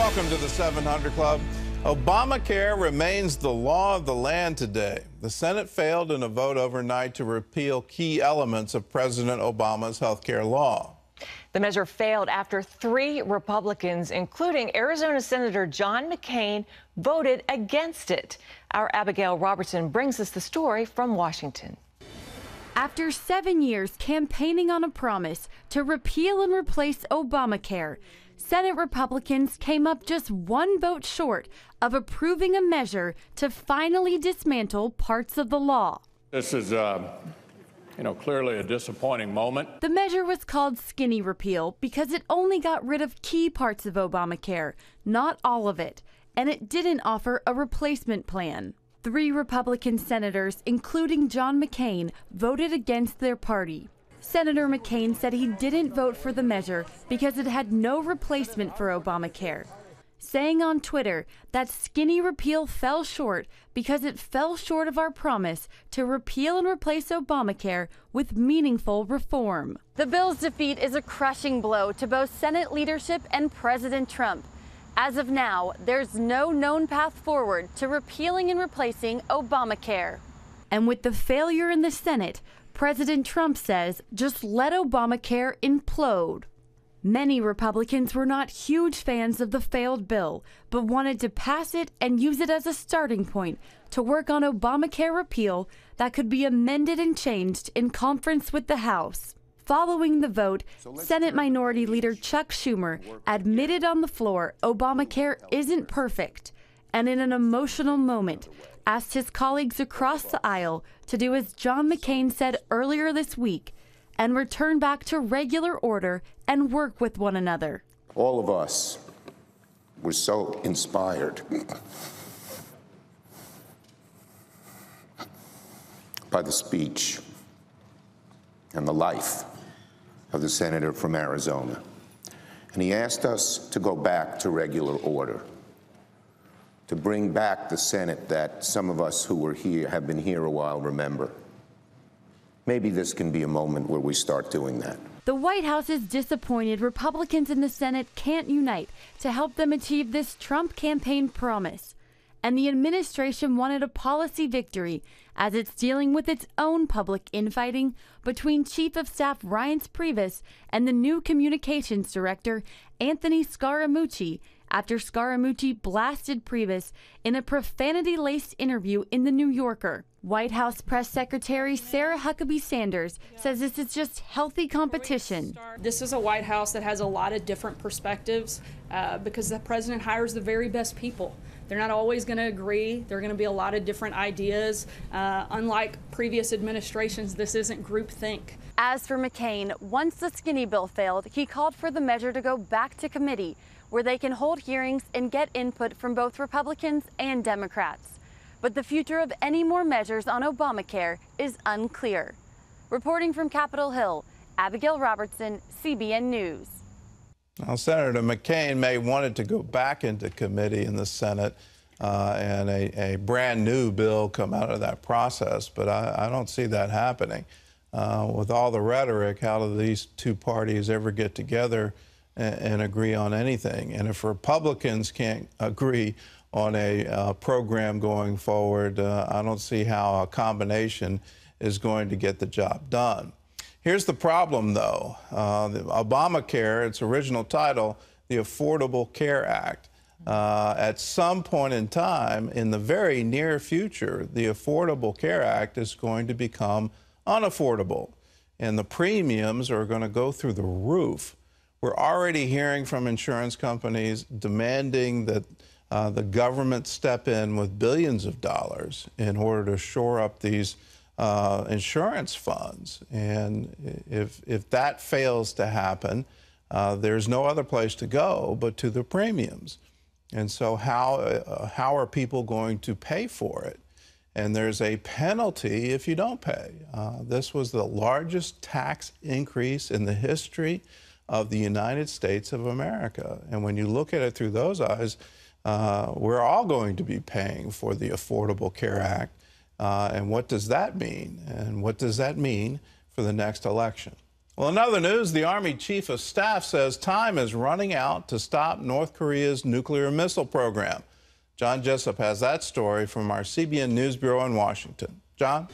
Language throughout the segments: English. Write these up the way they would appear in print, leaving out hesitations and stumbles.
Welcome to the 700 Club. Obamacare remains the law of the land today. The Senate failed in a vote overnight to repeal key elements of President Obama's health care law. The measure failed after 3 Republicans, including Arizona Senator John McCain, voted against it. Our Abigail Robertson brings us the story from Washington. After 7 years campaigning on a promise to repeal and replace Obamacare, Senate Republicans came up just 1 vote short of approving a measure to finally dismantle parts of the law. This is, clearly a disappointing moment. The measure was called skinny repeal because it only got rid of key parts of Obamacare, not all of it, and it didn't offer a replacement plan. 3 Republican senators, including John McCain, voted against their party. Senator McCain said he didn't vote for the measure because it had no replacement for Obamacare, saying on Twitter that skinny repeal fell short because it fell short of our promise to repeal and replace Obamacare with meaningful reform. The bill's defeat is a crushing blow to both Senate leadership and President Trump. As of now, there's no known path forward to repealing and replacing Obamacare. And with the failure in the Senate, President Trump says just let Obamacare implode. Many Republicans were not huge fans of the failed bill, but wanted to pass it and use it as a starting point to work on Obamacare repeal that could be amended and changed in conference with the House. Following the vote, Senate Minority Leader Chuck Schumer admitted on the floor Obamacare isn't perfect, and in an emotional moment, asked his colleagues across the aisle to do as John McCain said earlier this week and return back to regular order and work with one another. All of us were so inspired by the speech and the life of the senator from Arizona. And he asked us to go back to regular order, to bring back the Senate that some of us who were here, have been here a while, remember. Maybe this can be a moment where we start doing that. The White House is disappointed Republicans in the Senate can't unite to help them achieve this Trump campaign promise. And the administration wanted a policy victory as it's dealing with its own public infighting between Chief of Staff Reince Priebus and the new communications director, Anthony Scaramucci, after Scaramucci blasted Priebus in a profanity-laced interview in The New Yorker. White House Press Secretary Sarah Huckabee Sanders says this is just healthy competition. This is a White House that has a lot of different perspectives because the president hires the very best people. They're not always going to agree. There are going to be a lot of different ideas. Unlike previous administrations, this isn't groupthink. As for McCain, once the skinny bill failed, he called for the measure to go back to committee, where they can hold hearings and get input from both Republicans and Democrats. But the future of any more measures on Obamacare is unclear. Reporting from Capitol Hill, Abigail Robertson, CBN News. Now, Senator McCain may want it to go back into committee in the Senate and a brand new bill come out of that process, but I don't see that happening. With all the rhetoric, how do these 2 parties ever get together and agree on anything? And if Republicans can't agree on a program going forward, I don't see how a combination is going to get the job done. Here's the problem, though. The Obamacare, its original title, the Affordable Care Act. At some point in time, in the very near future, the Affordable Care Act is going to become unaffordable, and the premiums are going to go through the roof. We're already hearing from insurance companies demanding that the government step in with billions of dollars in order to shore up these insurance funds. And if that fails to happen, there's no other place to go but to the premiums. And so how are people going to pay for it? And there's a penalty if you don't pay. This was the largest tax increase in the history of the United States of America. And when you look at it through those eyes, we're all going to be paying for the Affordable Care Act. And what does that mean? And what does that mean for the next election? Well, in other news, the Army Chief of Staff says time is running out to stop North Korea's nuclear missile program. John Jessup has that story from our CBN News Bureau in Washington. John?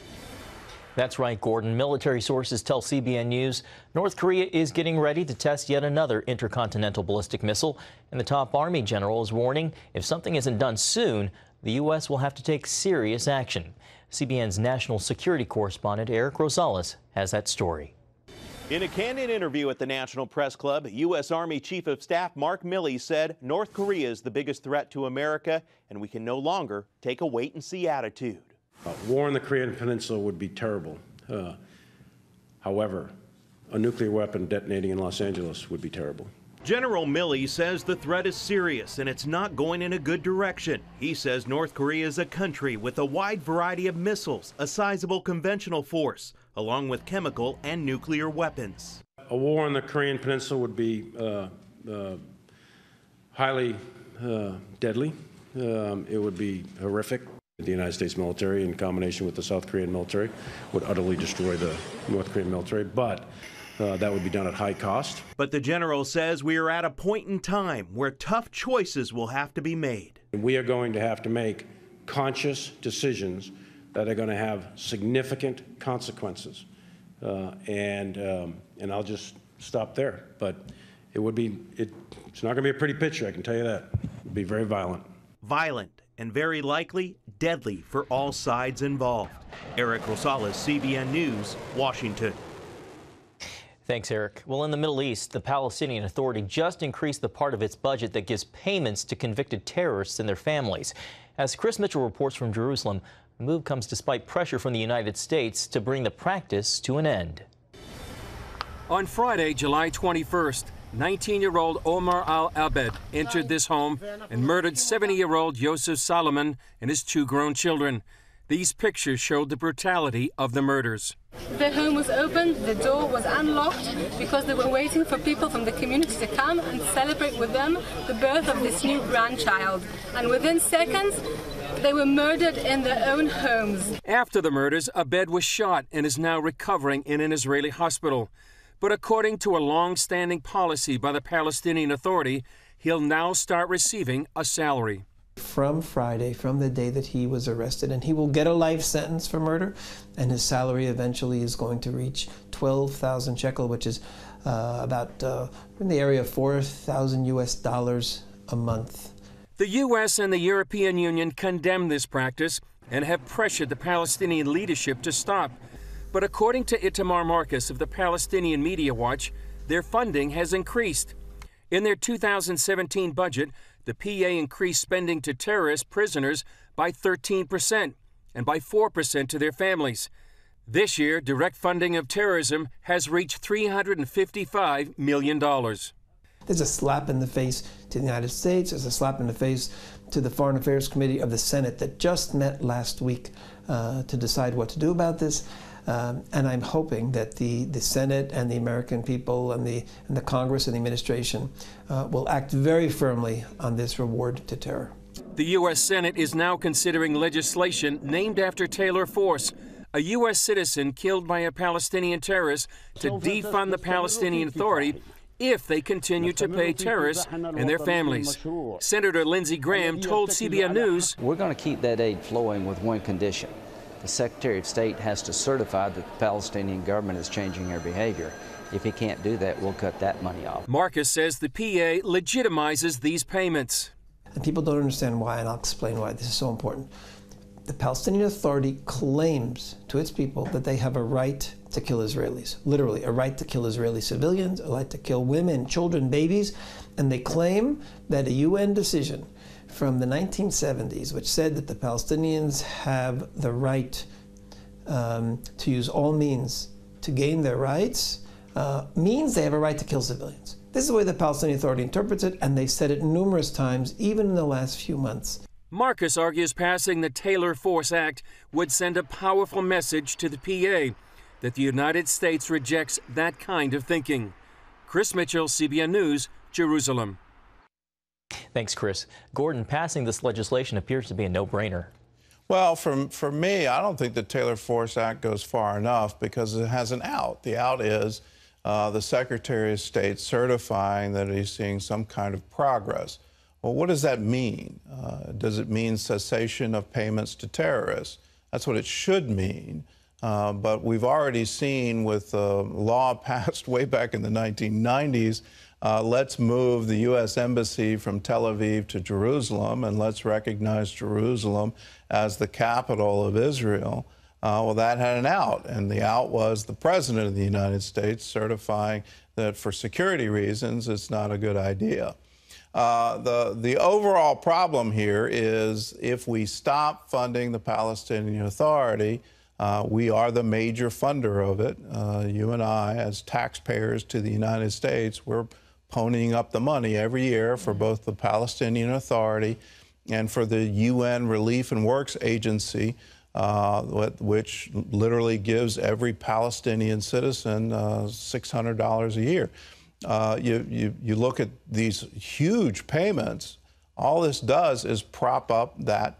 That's right, Gordon. Military sources tell CBN News North Korea is getting ready to test yet another intercontinental ballistic missile, and the top Army general is warning if something isn't done soon, the U.S. will have to take serious action. CBN's national security correspondent Eric Rosales has that story. In a candid interview at the National Press Club, U.S. Army Chief of Staff Mark Milley said North Korea is the biggest threat to America, and we can no longer take a wait-and-see attitude. War on the Korean Peninsula would be terrible. However, a nuclear weapon detonating in Los Angeles would be terrible. General Milley says the threat is serious and it's not going in a good direction. He says North Korea is a country with a wide variety of missiles, a sizable conventional force, along with chemical and nuclear weapons. A war on the Korean Peninsula would be highly deadly. It would be horrific. The United States military, in combination with the South Korean military, would utterly destroy the North Korean military, but that would be done at high cost. But the general says we are at a point in time where tough choices will have to be made. We are going to have to make conscious decisions that are going to have significant consequences. And I'll just stop there. But it's not going to be a pretty picture, I can tell you that. It would be very violent. Violent and very likely deadly for all sides involved. Eric Rosales, CBN News, Washington. Thanks, Eric. Well, in the Middle East, the Palestinian Authority just increased the part of its budget that gives payments to convicted terrorists and their families. As Chris Mitchell reports from Jerusalem, the move comes despite pressure from the United States to bring the practice to an end. On Friday, July 21st, 19-year-old Omar Al-Abed entered this home and murdered 70-year-old Yosef Salomon and his two grown children. These pictures showed the brutality of the murders. The home was open, the door was unlocked because they were waiting for people from the community to come and celebrate with them the birth of this new grandchild. And within seconds, they were murdered in their own homes. After the murders, Abed was shot and is now recovering in an Israeli hospital. But according to a long-standing policy by the Palestinian Authority, he'll now start receiving a salary. From Friday, from the day that he was arrested, and he will get a life sentence for murder, and his salary eventually is going to reach 12,000 shekel, which is about in the area of $4,000 a month. The U.S. and the European Union condemn this practice and have pressured the Palestinian leadership to stop. But according to Itamar Marcus of the Palestinian Media Watch, their funding has increased. In their 2017 budget, the PA increased spending to terrorist prisoners by 13% and by 4% to their families. This year, direct funding of terrorism has reached $355 million. There's a slap in the face to the United States. There's a slap in the face to the Foreign Affairs Committee of the Senate that just met last week to decide what to do about this. And I'm hoping that the Senate and the American people and the Congress and the administration will act very firmly on this reward to terror. The U.S. Senate is now considering legislation named after Taylor Force, a U.S. citizen killed by a Palestinian terrorist, to defund the Palestinian Authority if they continue to pay terrorists and their families. Senator Lindsey Graham told CBN News, "We're going to keep that aid flowing with one condition. The Secretary of State has to certify that the Palestinian government is changing their behavior. If he can't do that, we'll cut that money off." Marcus says the PA legitimizes these payments. And people don't understand why, and I'll explain why this is so important. The Palestinian Authority claims to its people that they have a right to kill Israelis, literally a right to kill Israeli civilians, a right to kill women, children, babies, and they claim that a UN decision from the 1970s, which said that the Palestinians have the right to use all means to gain their rights, means they have a right to kill civilians. This is the way the Palestinian Authority interprets it, and they've said it numerous times, even in the last few months. Marcus argues passing the Taylor Force Act would send a powerful message to the PA that the United States rejects that kind of thinking. Chris Mitchell, CBN News, Jerusalem. Thanks, Chris. Gordon, passing this legislation appears to be a no-brainer. Well, for me, I don't think the Taylor Force Act goes far enough because it has an out. The out is the Secretary of State certifying that he's seeing some kind of progress. Well, what does that mean? Does it mean cessation of payments to terrorists? That's what it should mean. But we've already seen with a law passed way back in the 1990s, let's move the U.S. Embassy from Tel Aviv to Jerusalem, and let's recognize Jerusalem as the capital of Israel. Well, that had an out, and the out was the President of the United States certifying that for security reasons, it's not a good idea. The overall problem here is if we stop funding the Palestinian Authority, we are the major funder of it. You and I, as taxpayers to the United States, we're ponying up the money every year for both the Palestinian Authority and for the UN Relief and Works Agency, which literally gives every Palestinian citizen $600 a year. You look at these huge payments, all this does is prop up that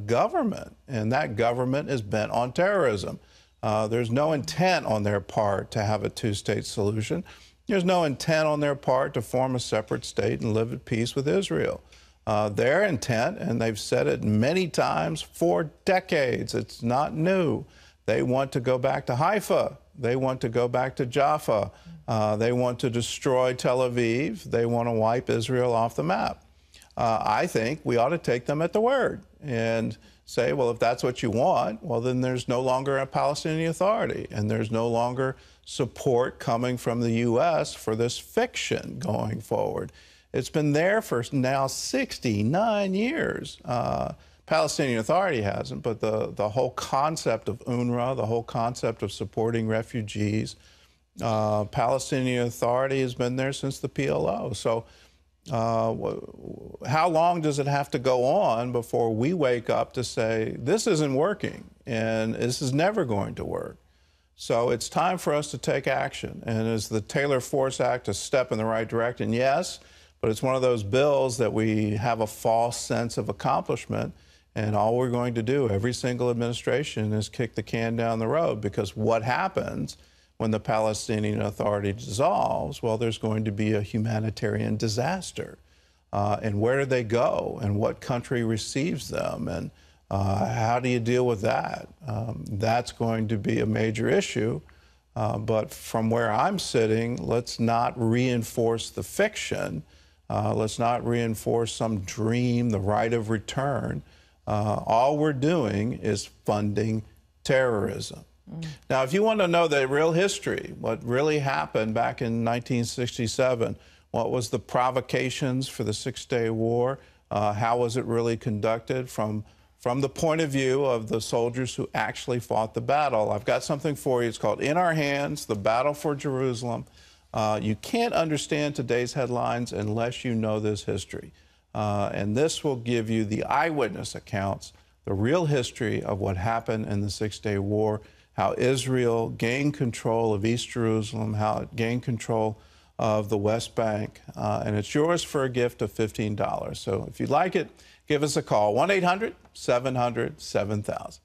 government, and that government is bent on terrorism. There's no intent on their part to have a two-state solution. There's no intent on their part to form a separate state and live at peace with Israel. Their intent, and they've said it many times for decades, it's not new. They want to go back to Haifa. They want to go back to Jaffa. They want to destroy Tel Aviv. They want to wipe Israel off the map. I think we ought to take them at the word and say, well, if that's what you want, well, then there's no longer a Palestinian Authority, and there's no longer support coming from the U.S. for this fiction going forward. It's been there for now 69 years. Palestinian Authority hasn't, but the whole concept of UNRWA, the whole concept of supporting refugees, Palestinian Authority has been there since the PLO. So how long does it have to go on before we wake up to say, this isn't working and this is never going to work? So it's time for us to take action. And is the Taylor Force Act a step in the right direction? Yes, but it's one of those bills that we have a false sense of accomplishment. And all we're going to do, every single administration, is kick the can down the road, because what happens when the Palestinian Authority dissolves? Well, there's going to be a humanitarian disaster. And where do they go? And what country receives them? And how do you deal with that? That's going to be a major issue. But from where I'm sitting, let's not reinforce the fiction. Let's not reinforce some dream, the right of return. All we're doing is funding terrorism. Now, if you want to know the real history, what really happened back in 1967, what was the provocations for the Six-Day War, how was it really conducted from the point of view of the soldiers who actually fought the battle, I've got something for you. It's called In Our Hands, The Battle for Jerusalem. You can't understand today's headlines unless you know this history. And this will give you the eyewitness accounts, the real history of what happened in the Six-Day War, how Israel gained control of East Jerusalem, how it gained control of the West Bank. And it's yours for a gift of $15. So if you'd like it, give us a call, 1-800-700-7000.